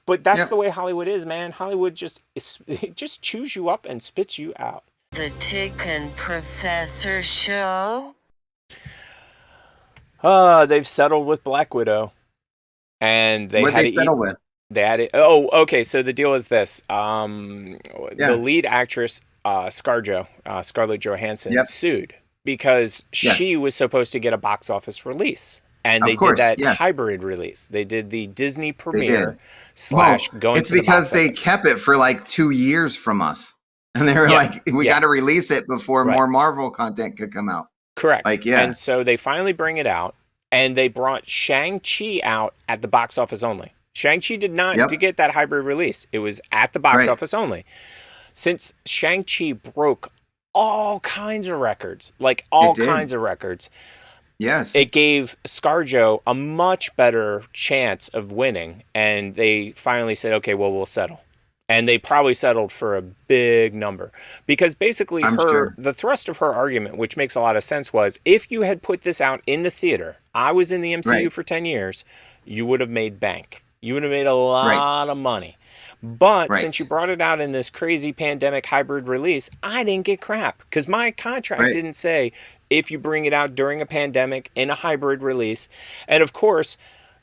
But that's the Yep. way Hollywood is, man. Hollywood just it just chews you up and spits you out. The Chicken Professor Show? They've settled with Black Widow, and they What had they to eat. settle with. They had it. Oh, okay. So the deal is this: the Yeah. lead actress, Scarlett Johansson, Yep. sued because Yes. she was supposed to get a box office release, and they Of did course. that Yes. hybrid release. They did the Disney They premiere did. slash Well, going it's to the box because they office. kept it for like 2 years from us. And they were Yeah, like, we got yeah, to release it before right. more Marvel content could come out. Correct. Like, yeah, And so they finally bring it out, and they brought Shang-Chi out at the box office only. Shang-Chi did not yep, get that hybrid release. It was at the box right. office only. Since Shang-Chi broke all kinds of records, like It all did. kinds of records, Yes, it gave ScarJo a much better chance of winning. And they finally said, okay, well, we'll settle. And they probably settled for a big number because basically I'm sure. the thrust of her argument, which makes a lot of sense, was if you had put this out in the theater, I was in the MCU Right, for 10 years, you would have made bank. You would have made a right, lot of money. But since right, you brought it out in this crazy pandemic hybrid release, I didn't get crap because my contract right. didn't say if you bring it out during a pandemic in a hybrid release. And of course,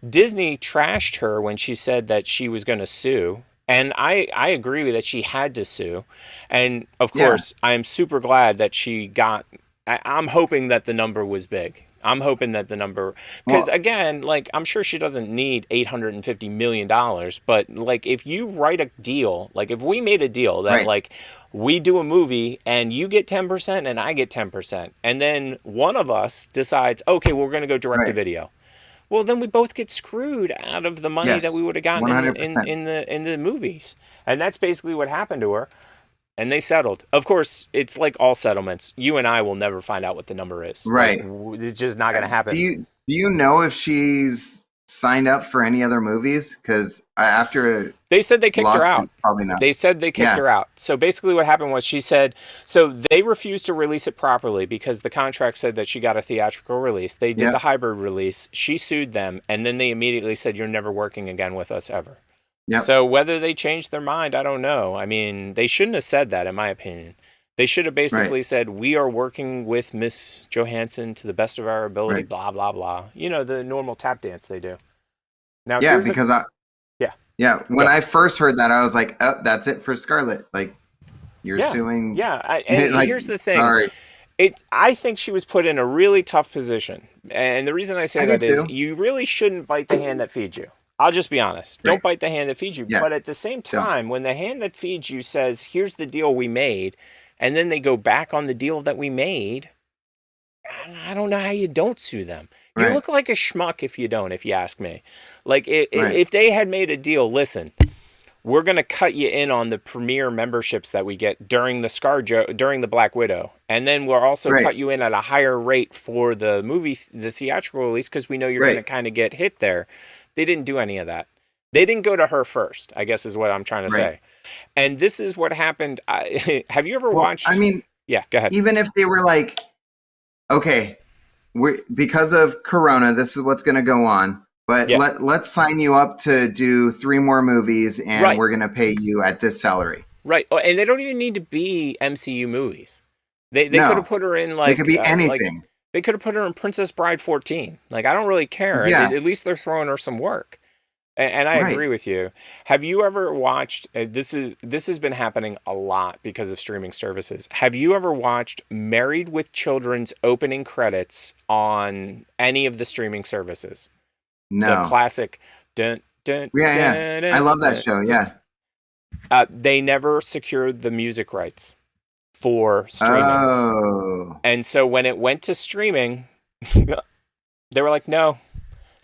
Disney trashed her when she said that she was going to sue. And I agree that she had to sue. And of Yeah, course, I'm super glad that she got. I'm hoping that the number was big. I'm hoping that the number, because well, again, like I'm sure she doesn't need $850 million, but like if you write a deal, like if we made a deal that right, like we do a movie and you get 10% and I get 10%, and then one of us decides, okay, we're going to go direct to right. video, well, then we both get screwed out of the money that we Yes, would have gotten 100%. in the movies, and that's basically what happened to her. And they settled. Of course, it's like all settlements. You and I will never find out what the number is. Like Right. it's just not going to Do happen. you know if she's signed up for any other movies? Because after a They said they kicked her out. lawsuit, probably not. They said they kicked Yeah, her out. So basically, what happened was she said, so they refused to release it properly because the contract said that she got a theatrical release. They did the yep, hybrid release. She sued them, and then they immediately said, you're never working again with us ever. yep, So whether they changed their mind, I don't know. I mean, they shouldn't have said that, in my opinion. They should have right, basically said, we are working with Miss Johansson to the best of our ability, right. blah, blah, blah. You know, the normal tap dance they do. Now, Yeah, here's a, because yeah, yeah, when go. I first heard that, I was like, oh, that's it for Scarlet. Like, you're Yeah, suing. yeah. And Like, here's the thing. sorry. I think she was put in a really tough position. And the reason I say I do that is too. you really shouldn't bite the hand that feeds you. I'll just be honest. Don't Right. bite the hand that feeds you. Yeah, But at the same don't. time, when the hand that feeds you says, here's the deal we made, and then they go back on the deal that we made, I don't know how you don't sue them. You Right, look like a schmuck if you don't, if you ask me. Like, right, if they had made a deal, listen, we're going to cut you in on the premier memberships that we get during the during the Black Widow, and then we'll also right, cut you in at a higher rate for the movie, the theatrical release, because we know you're going to right, kind of get hit there. They didn't do any of that. They didn't go to her first, I guess is what I'm trying to right. say. And this is what happened. Have you ever Well, I watched? mean, Yeah, go ahead. even if they were like, okay, we because of Corona, this is what's going to go on. But Yeah, let's sign you up to do 3 more movies, and right, we're going to pay you at this salary. right. Oh, and they don't even need to be MCU movies. They could have No, put her in they could be like anything. they could have put her in Princess Bride 14. Like I don't really care. Yeah, At least they're throwing her some work. And I right. agree with you. Have you ever watched? This has been happening a lot because of streaming services. Have you ever watched Married with Children's opening credits on any of the streaming services? The No. classic dun dun Yeah, yeah. dun I dun love that dun. show. dun. Yeah. They never secured the music rights for streaming, Oh, and so when it went to streaming, they were like, no.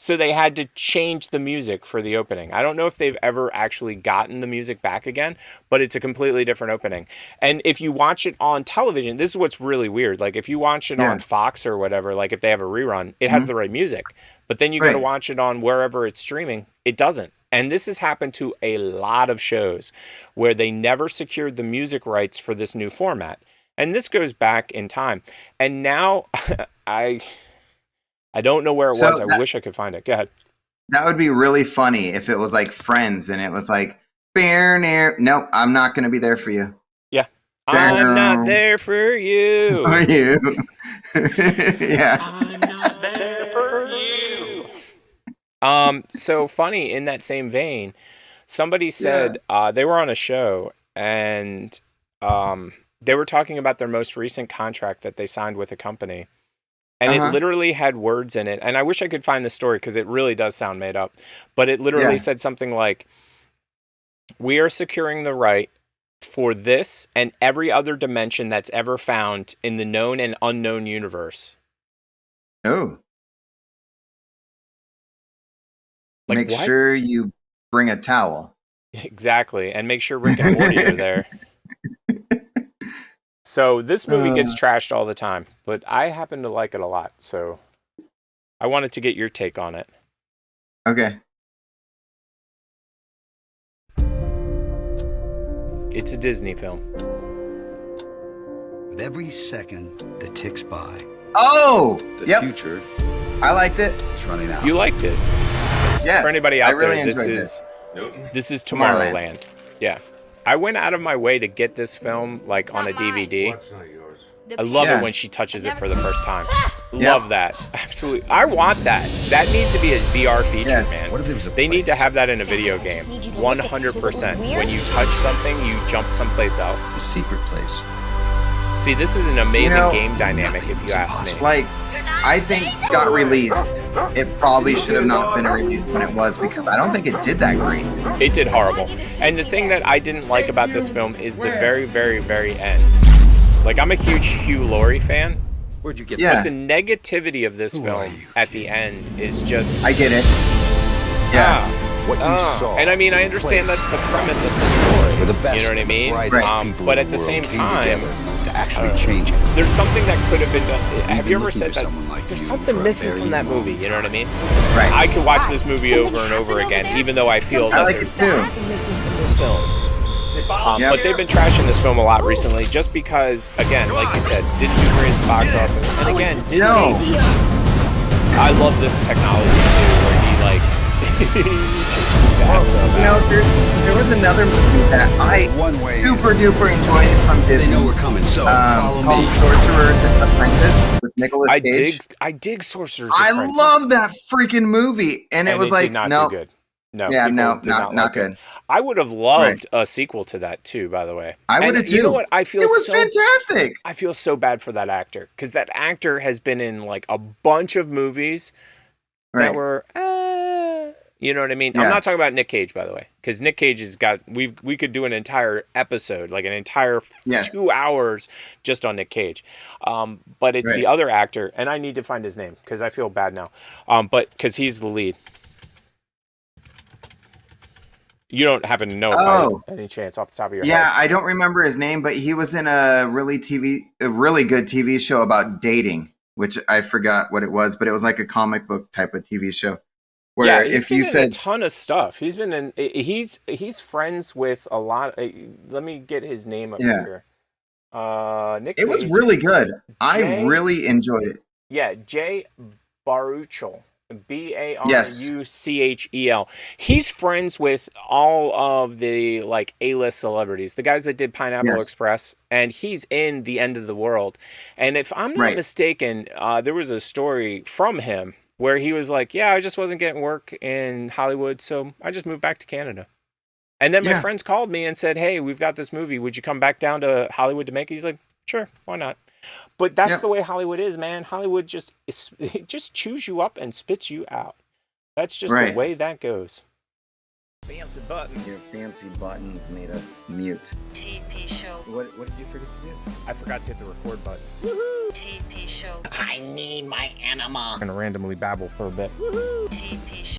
So they had to change the music for the opening. I don't know if they've ever actually gotten the music back again, but it's a completely different opening. And if you watch it on television, this is what's really weird. Like if you watch it on yeah. Fox or whatever, like if they have a rerun, it has Mhm. the right music. But then you go to Right. watch it on wherever it's streaming, it doesn't. And this has happened to a lot of shows where they never secured the music rights for this new format. And this goes back in time. And now I I don't know where it So was. I wish I could find it. Go ahead. That would be really funny if it was like Friends and it was like, bear near. No, I'm not going to be there for you. Yeah. I'm not there for you. Are you? Yeah. I'm not there for you. So funny in that same vein, somebody said they were on a show and they were talking about their most recent contract that they signed with a company. And it literally had words in it. And I wish I could find the story because it really does sound made up. But it literally said something like, we are securing the right for this and every other dimension that's ever found in the known and unknown universe. Oh. Like, make what? sure you bring a towel. Exactly. And make sure Rick and Morty are there. So this movie gets trashed all the time, but I happen to like it a lot. So I wanted to get your take on it. Okay. It's a Disney film. With every second that ticks by, Oh, the future I liked it. is running out. You liked it. Yeah. For anybody out I really there, enjoyed this is Tomorrowland. Yeah. I went out of my way to get this film like on a DVD. I love it when she touches it for the first time. Love that. Absolutely. I want that. That needs to be a VR feature, man. What if there was a They need to place? have that in a video game. 100%. When you touch something, you jump someplace else. A secret place. See, this is an amazing game dynamic, if you ask me. Like, I think it got released. It probably should have not been released when it was because I don't think it did that great. It did horrible. And the thing that I didn't like about this film is the very, very, very end. Like, I'm a huge Hugh Laurie fan. Where'd you get Yeah. But the negativity of this Who film are you, at the end is just... I get it. Yeah. What you saw And I mean, I is a understand place that's the premise of the story. where the best You know what I and the mean? brightest Right. people But in at the the world same came time, together to actually change it. there's something that could have been done. Have you been ever looking said for that? someone like There's you something for a missing very from that long movie. You know what I mean? Right. I could watch this movie over and over again, even though I feel I that like there's it too. something missing from this film. Yep. But they've been trashing this film a lot recently, just because, again, like you said, didn't do great at the box office. And again, Disney. No. I love this technology too, where he like. You know, there was another movie that I One way super duper enjoyed from They Disney. know we're coming, so follow Called me. Sorcerer's Apprentice with Nicolas Cage. I dig Sorcerer's I Apprentice. love that freaking movie, and it was like did not no, do good. No, yeah, people no, did not like good. it. I would have loved a sequel to that too, by the way. I would And have too. You know what? I feel It was so fantastic. I feel so bad for that actor because that actor has been in like a bunch of movies that Right. were, you know what I mean? Yeah. I'm not talking about Nick Cage, by the way, because Nick Cage has got. We could do an entire episode, like an entire Yes. 2 hours just on Nick Cage. But it's the Right. other actor, and I need to find his name because I feel bad now. But because he's the lead. You don't happen to know by any chance off the top of your head? Yeah, I don't remember his name, but he was in a really good TV show about dating, which I forgot what it was, but it was like a comic book type of TV show. Where Yeah, he's if been you in a said ton of stuff. He's been in. He's friends with a lot. Let me get his name up here. Nick. it was Cage. really good. I Jay- really enjoyed it. Yeah, Jay Baruchel. Baruchel. He's friends with all of the like A-list celebrities, the guys that did Pineapple Yes. Express, and he's in The End of the World. And if I'm not Right. mistaken, there was a story from him where he was like, "Yeah, I just wasn't getting work in Hollywood, so I just moved back to Canada." And then my Yeah. friends called me and said, "Hey, we've got this movie. Would you come back down to Hollywood to make it?" He's like, "Sure, why not?" But that's Yep. the way Hollywood is, man. Hollywood it just chews you up and spits you out. That's just Right. the way that goes. Fancy Your buttons. fancy buttons made us mute. TP Show. What did you forget to do? I forgot to hit the record button. TP Show. I'm gonna randomly babble for a bit. TP Show.